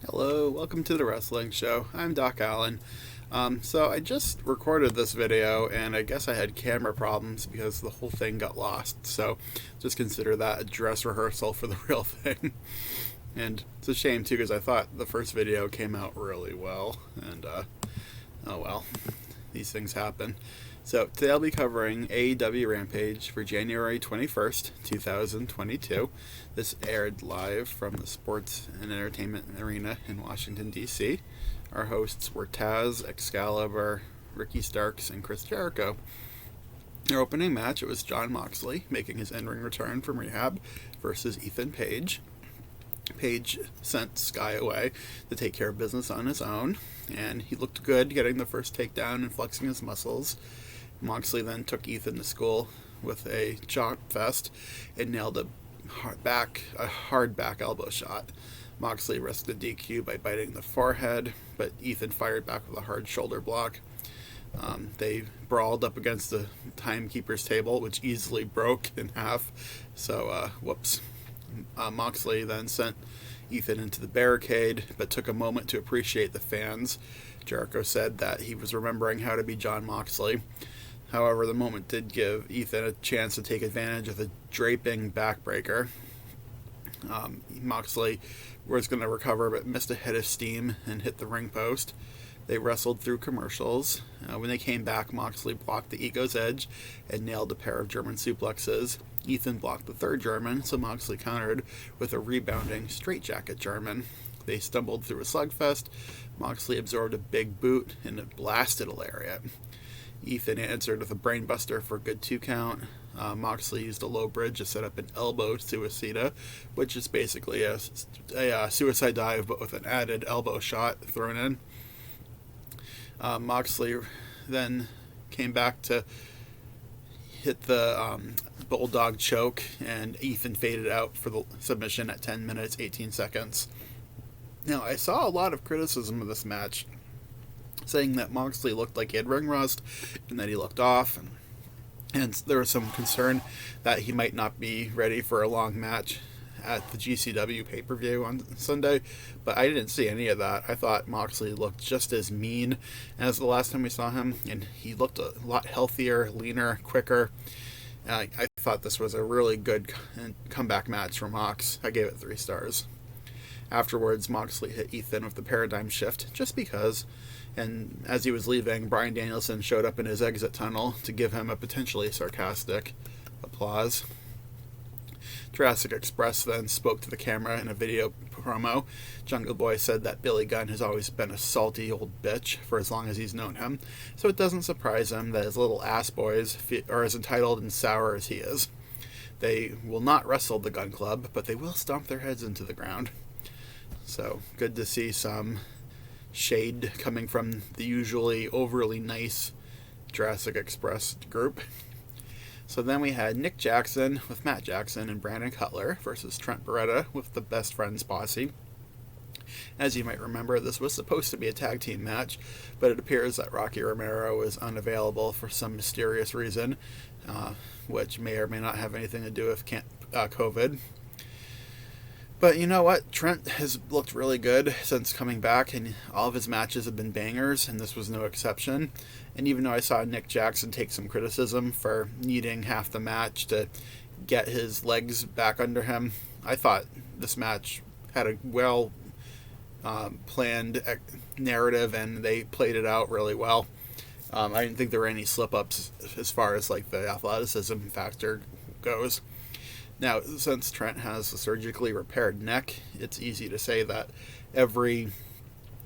Hello, welcome to the Wrestling Show. I'm Doc Allen. So I just recorded this video, and I guess I had camera problems because the whole thing got lost. So just consider that a dress rehearsal for the real thing. And it's a shame too, because I thought the first video came out really well. And oh well, these things happen. So today I'll be covering AEW Rampage for January 21st, 2022. This aired live from the Sports and Entertainment Arena in Washington, D.C. Our hosts were Taz, Excalibur, Ricky Starks, and Chris Jericho. Their opening match, it was Jon Moxley making his in-ring return from rehab versus Ethan Page. Page sent Sky away to take care of business on his own, and he looked good getting the first takedown and flexing his muscles. Moxley then took Ethan to school with a chop fest and nailed a hard back elbow shot. Moxley risked a DQ by biting the forehead, but Ethan fired back with a hard shoulder block. They brawled up against the timekeeper's table, which easily broke in half. So, whoops. Moxley then sent Ethan into the barricade, but took a moment to appreciate the fans. Jericho said that he was remembering how to be Jon Moxley. However, the moment did give Ethan a chance to take advantage of the draping backbreaker. Moxley was going to recover, but missed a head of steam and hit the ring post. They wrestled through commercials. When they came back, Moxley blocked the Ego's Edge and nailed a pair of German suplexes. Ethan blocked the third German, so Moxley countered with a rebounding straightjacket German. They stumbled through a slugfest. Moxley absorbed a big boot and it blasted a lariat. Ethan answered with a brainbuster for a good 2 count. Moxley used a low bridge to set up an elbow suicida, which is basically a suicide dive but with an added elbow shot thrown in. Moxley then came back to hit the bulldog choke, and Ethan faded out for the submission at 10 minutes, 18 seconds. Now, I saw a lot of criticism of this match, saying that Moxley looked like he had ring rust and that he looked off, and there was some concern that he might not be ready for a long match at the GCW pay-per-view on Sunday, but I didn't see any of that. I thought Moxley looked just as mean as the last time we saw him, and he looked a lot healthier, leaner, quicker. I thought this was a really good comeback match for Mox. I gave it 3 stars. Afterwards, Moxley hit Ethan with the paradigm shift, just because, and as he was leaving, Bryan Danielson showed up in his exit tunnel to give him a potentially sarcastic applause. Jurassic Express then spoke to the camera in a video promo. Jungle Boy said that Billy Gunn has always been a salty old bitch for as long as he's known him, so it doesn't surprise him that his little ass boys are as entitled and sour as he is. They will not wrestle the Gun Club, but they will stomp their heads into the ground. So, good to see some shade coming from the usually overly nice Jurassic Express group. So then we had Nick Jackson with Matt Jackson and Brandon Cutler versus Trent Beretta with the Best Friends posse. As you might remember, this was supposed to be a tag team match, but it appears that Rocky Romero is unavailable for some mysterious reason, which may or may not have anything to do with COVID. But you know what? Trent has looked really good since coming back, and all of his matches have been bangers, and this was no exception. And even though I saw Nick Jackson take some criticism for needing half the match to get his legs back under him, I thought this match had a well planned narrative, and they played it out really well. I didn't think there were any slip-ups as far as like the athleticism factor goes. Now, since Trent has a surgically repaired neck, it's easy to say that every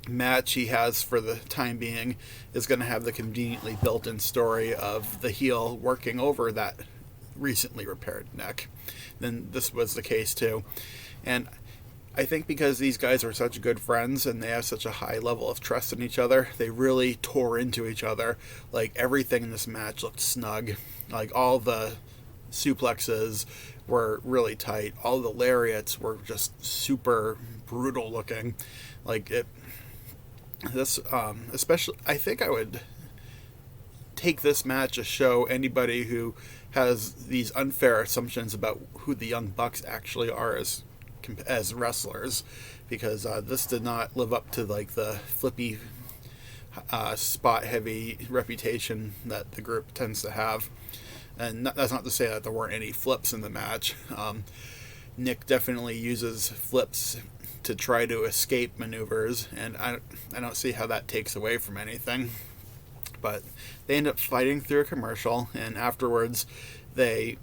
match he has for the time being is going to have the conveniently built-in story of the heel working over that recently repaired neck. Then this was the case too. And I think because these guys are such good friends and they have such a high level of trust in each other, they really tore into each other. Like, everything in this match looked snug. Like, all the suplexes were really tight. All the lariats were just super brutal looking. Like, especially, I think I would take this match to show anybody who has these unfair assumptions about who the Young Bucks actually are as as wrestlers, because this did not live up to like the flippy spot heavy reputation that the group tends to have. And that's not to say that there weren't any flips in the match. Nick definitely uses flips to try to escape maneuvers, and I don't see how that takes away from anything. But they end up fighting through a commercial, and afterwards they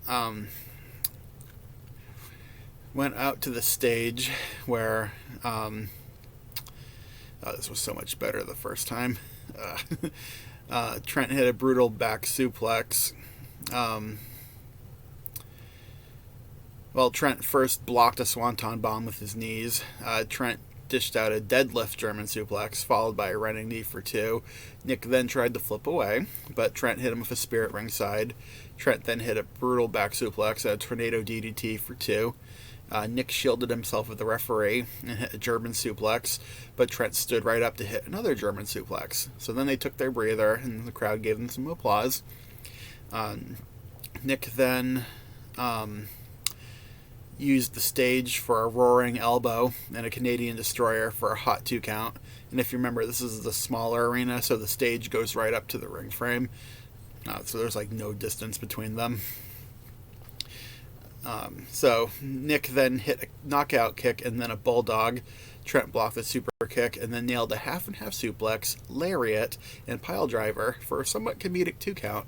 went out to the stage where this was so much better the first time. Trent hit a brutal back suplex. Trent first blocked a swanton bomb with his knees. Trent dished out a deadlift German suplex, followed by a running knee for 2. Nick then tried to flip away, but Trent hit him with a spear at ringside. Trent then hit a brutal back suplex, a tornado DDT for 2. Nick shielded himself with the referee and hit a German suplex, but Trent stood right up to hit another German suplex. So then they took their breather, and the crowd gave them some applause. Nick then used the stage for a roaring elbow and a Canadian destroyer for a hot 2 count. And if you remember, this is the smaller arena, so the stage goes right up to the ring frame. So there's like no distance between them. So Nick then hit a knockout kick and then a bulldog. Trent blocked the super kick and then nailed a half and half suplex, lariat, and pile driver for a somewhat comedic 2 count.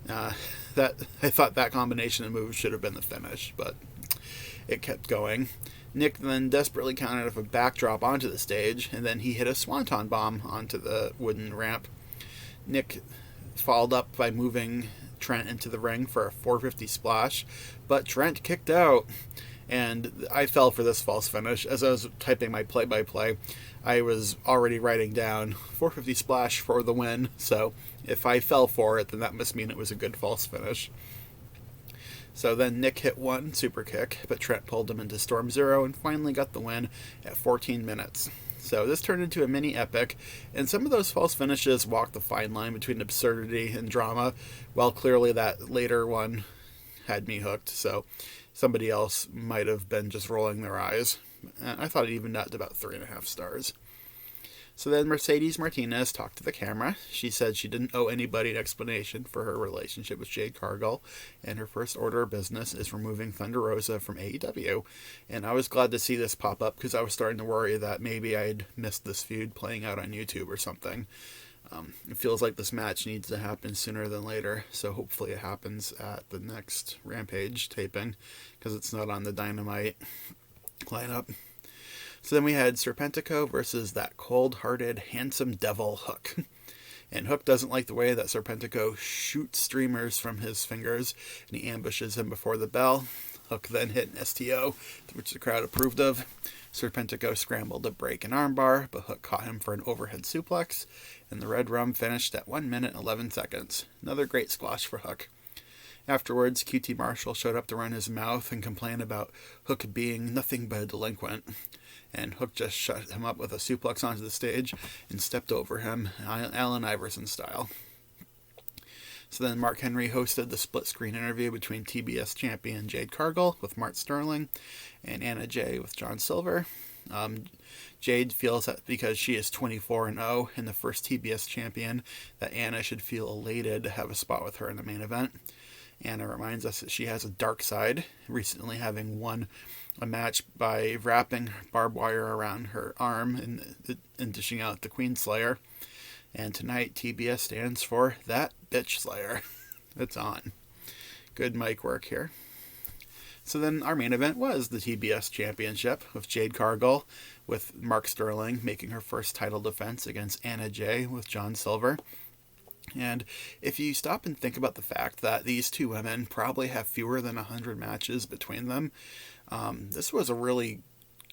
I thought that combination of moves should have been the finish, but it kept going. Nick then desperately countered with a backdrop onto the stage, and then he hit a swanton bomb onto the wooden ramp. Nick followed up by moving Trent into the ring for a 450 splash, but Trent kicked out, and I fell for this false finish. As I was typing my play-by-play, I was already writing down 450 splash for the win, so if I fell for it, then that must mean it was a good false finish. So then Nick hit one super kick, but Trent pulled him into Storm Zero and finally got the win at 14 minutes. So this turned into a mini epic, and some of those false finishes walked the fine line between absurdity and drama, while clearly that later one had me hooked, so somebody else might have been just rolling their eyes. I thought it evened out to about 3.5 stars. So then Mercedes Martinez talked to the camera. She said she didn't owe anybody an explanation for her relationship with Jade Cargill, and her first order of business is removing Thunder Rosa from AEW. And I was glad to see this pop up because I was starting to worry that maybe I'd missed this feud playing out on YouTube or something. It feels like this match needs to happen sooner than later, so hopefully it happens at the next Rampage taping because it's not on the Dynamite lineup. So then we had Serpentico versus that cold-hearted, handsome devil Hook. And Hook doesn't like the way that Serpentico shoots streamers from his fingers, and he ambushes him before the bell. Hook then hit an STO, which the crowd approved of. Serpentico scrambled to break an armbar, but Hook caught him for an overhead suplex, and the Red Rum finished at 1 minute 11 seconds. Another great squash for Hook. Afterwards, QT Marshall showed up to run his mouth and complain about Hook being nothing but a delinquent. And Hook just shut him up with a suplex onto the stage and stepped over him, Allen Iverson style. So then Mark Henry hosted the split-screen interview between TBS champion Jade Cargill with Mark Sterling and Anna Jay with John Silver. Jade feels that because she is 24-0 and the first TBS champion, that Anna should feel elated to have a spot with her in the main event. Anna reminds us that she has a dark side, recently having won a match by wrapping barbed wire around her arm and dishing out the Queen Slayer. And tonight, TBS stands for That Bitch Slayer. It's on. Good mic work here. So then our main event was the TBS Championship with Jade Cargill, with Mark Sterling making her first title defense against Anna Jay with John Silver. And if you stop and think about the fact that these two women probably have fewer than 100 matches between them, this was a really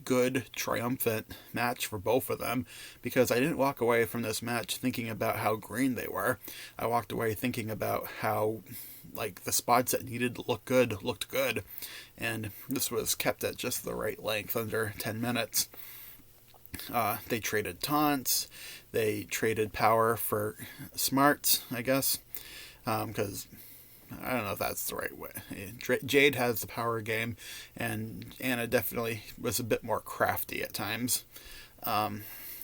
good, triumphant match for both of them, because I didn't walk away from this match thinking about how green they were. I walked away thinking about how, like, the spots that needed to look good looked good, and this was kept at just the right length, under 10 minutes. They traded taunts, they traded power for smarts, I guess, because I don't know if that's the right way. Jade has the power game, and Anna definitely was a bit more crafty at times.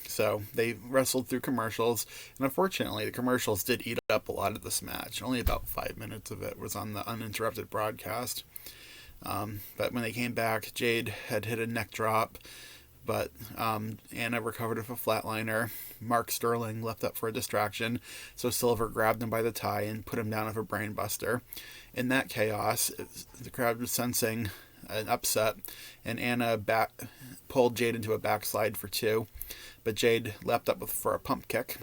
So they wrestled through commercials, and unfortunately, the commercials did eat up a lot of this match. Only about 5 minutes of it was on the uninterrupted broadcast. But when they came back, Jade had hit a neck drop, but Anna recovered with a flatliner. Mark Sterling left up for a distraction, so Silver grabbed him by the tie and put him down with a brainbuster. In that chaos, the crowd was sensing an upset, and Anna pulled Jade into a backslide for 2, but Jade leapt up for a pump kick.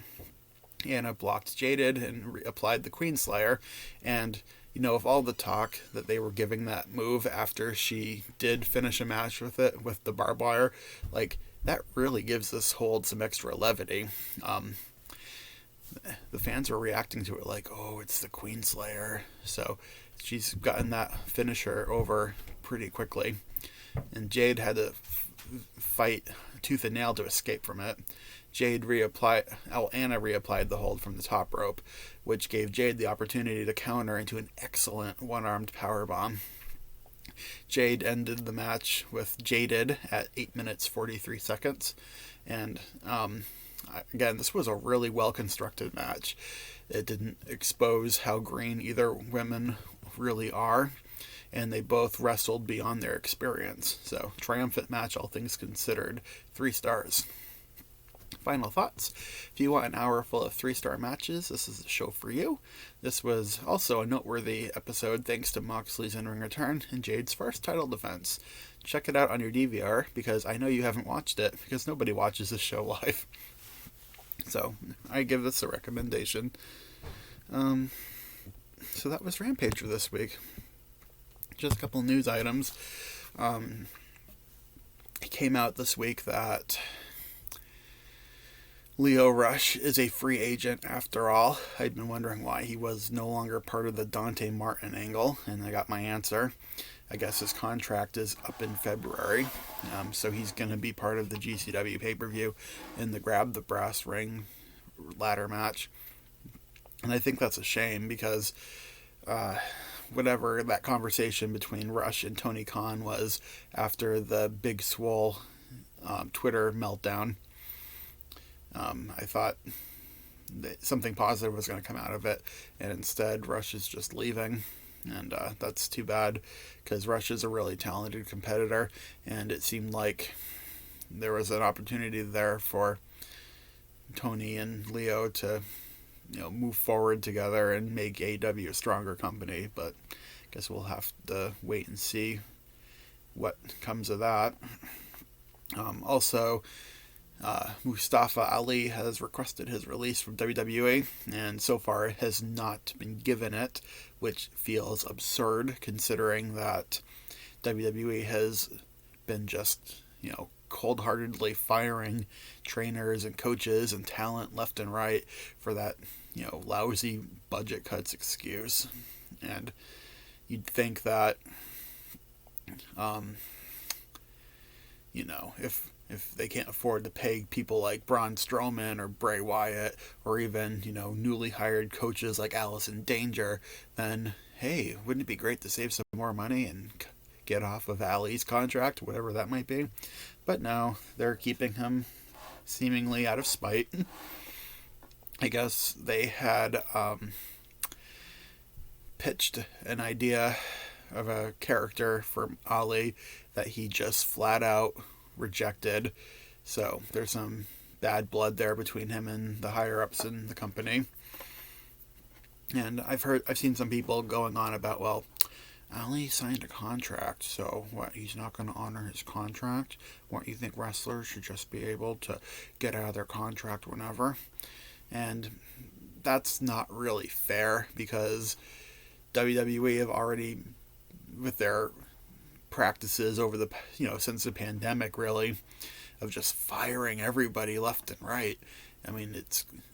Anna blocked Jaded and applied the Queenslayer, and of all the talk that they were giving that move after she did finish a match with it, with the barbed wire, that really gives this hold some extra levity. The fans were reacting to it like, oh, it's the Queenslayer. So she's gotten that finisher over pretty quickly. And Jade had to fight tooth and nail to escape from it. Anna reapplied the hold from the top rope, which gave Jade the opportunity to counter into an excellent one-armed powerbomb. Jade ended the match with Jaded at 8 minutes 43 seconds. And again, this was a really well-constructed match. It didn't expose how green either women really are, and they both wrestled beyond their experience. So, triumphant match, all things considered. 3 stars. Final thoughts. If you want an hour full of 3-star matches, this is the show for you. This was also a noteworthy episode thanks to Moxley's in-ring return and Jade's first title defense. Check it out on your DVR, because I know you haven't watched it, because nobody watches this show live. So, I give this a recommendation. So that was Rampage for this week. Just a couple news items. It came out this week that Lio Rush is a free agent after all. I'd been wondering why he was no longer part of the Dante Martin angle, and I got my answer. I guess his contract is up in February, so he's going to be part of the GCW pay-per-view in the Grab the Brass Ring ladder match. And I think that's a shame, because whatever that conversation between Rush and Tony Khan was after the Big Swole Twitter meltdown, I thought that something positive was going to come out of it, and instead Rush is just leaving, and that's too bad, because Rush is a really talented competitor, and it seemed like there was an opportunity there for Tony and Leo to move forward together and make AEW a stronger company, but I guess we'll have to wait and see what comes of that. Also, Mustafa Ali has requested his release from WWE, and so far has not been given it, which feels absurd considering that WWE has been just, cold-heartedly firing trainers and coaches and talent left and right for that, lousy budget cuts excuse. And you'd think that, if they can't afford to pay people like Braun Strowman or Bray Wyatt, or even, newly hired coaches like Alice in Danger, then, hey, wouldn't it be great to save some more money and get off of Ali's contract, whatever that might be? But no, they're keeping him seemingly out of spite. I guess they had pitched an idea of a character for Ali that he just flat out rejected. So there's some bad blood there between him and the higher ups in the company. And I've seen some people going on about, well, Ali signed a contract, so what, he's not going to honor his contract? What, you think wrestlers should just be able to get out of their contract whenever? And that's not really fair, because WWE have already, with their practices over the, since the pandemic, really, of just firing everybody left and right. I mean,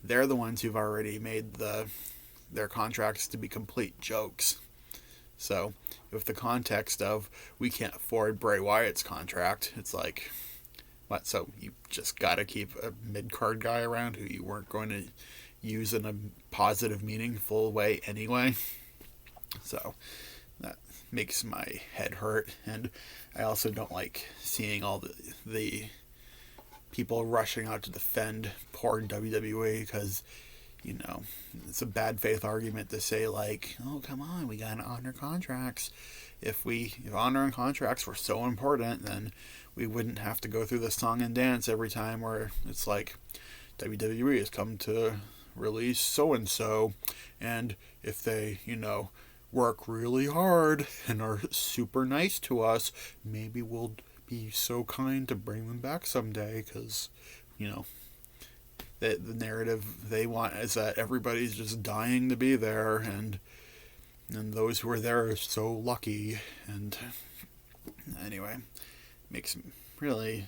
they're the ones who've already made their contracts to be complete jokes. So, with the context of, we can't afford Bray Wyatt's contract, it's like, what, so you just gotta keep a mid-card guy around who you weren't going to use in a positive, meaningful way anyway? So that makes my head hurt, and I also don't like seeing all the people rushing out to defend poor WWE because, it's a bad faith argument to say, like, oh, come on, we gotta honor contracts. If honoring contracts were so important, then we wouldn't have to go through the song and dance every time where it's like, WWE has come to release so-and-so, and if they, work really hard and are super nice to us, maybe we'll be so kind to bring them back someday, because, the narrative they want is that everybody's just dying to be there, and those who are there are so lucky. And anyway, really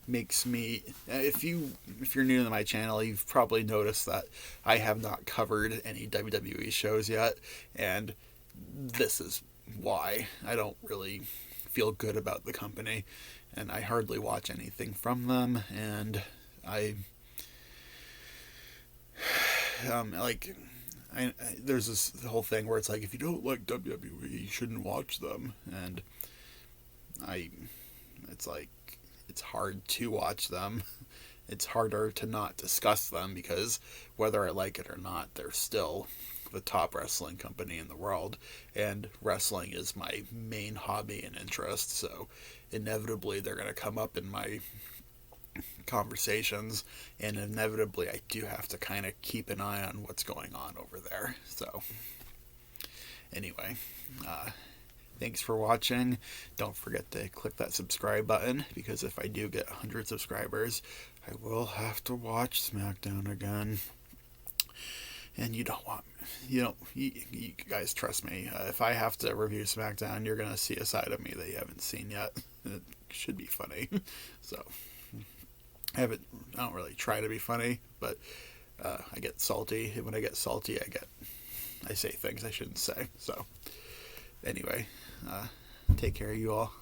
makes me, if you're new to my channel, you've probably noticed that I have not covered any WWE shows yet, and this is why. I don't really feel good about the company, and I hardly watch anything from them, and there's this whole thing where it's like, if you don't like WWE, you shouldn't watch them, and it's like, it's hard to watch them. It's harder to not discuss them, because whether I like it or not, they're still the top wrestling company in the world, and wrestling is my main hobby and interest, so inevitably they're going to come up in my conversations, and inevitably I do have to kind of keep an eye on what's going on over there. So anyway, thanks for watching. Don't forget to click that subscribe button, because if I do get 100 subscribers, I will have to watch SmackDown again. And you guys trust me. If I have to review SmackDown, you're going to see a side of me that you haven't seen yet. It should be funny. So, I don't really try to be funny, but I get salty. And when I get salty, I say things I shouldn't say. So, anyway, take care of you all.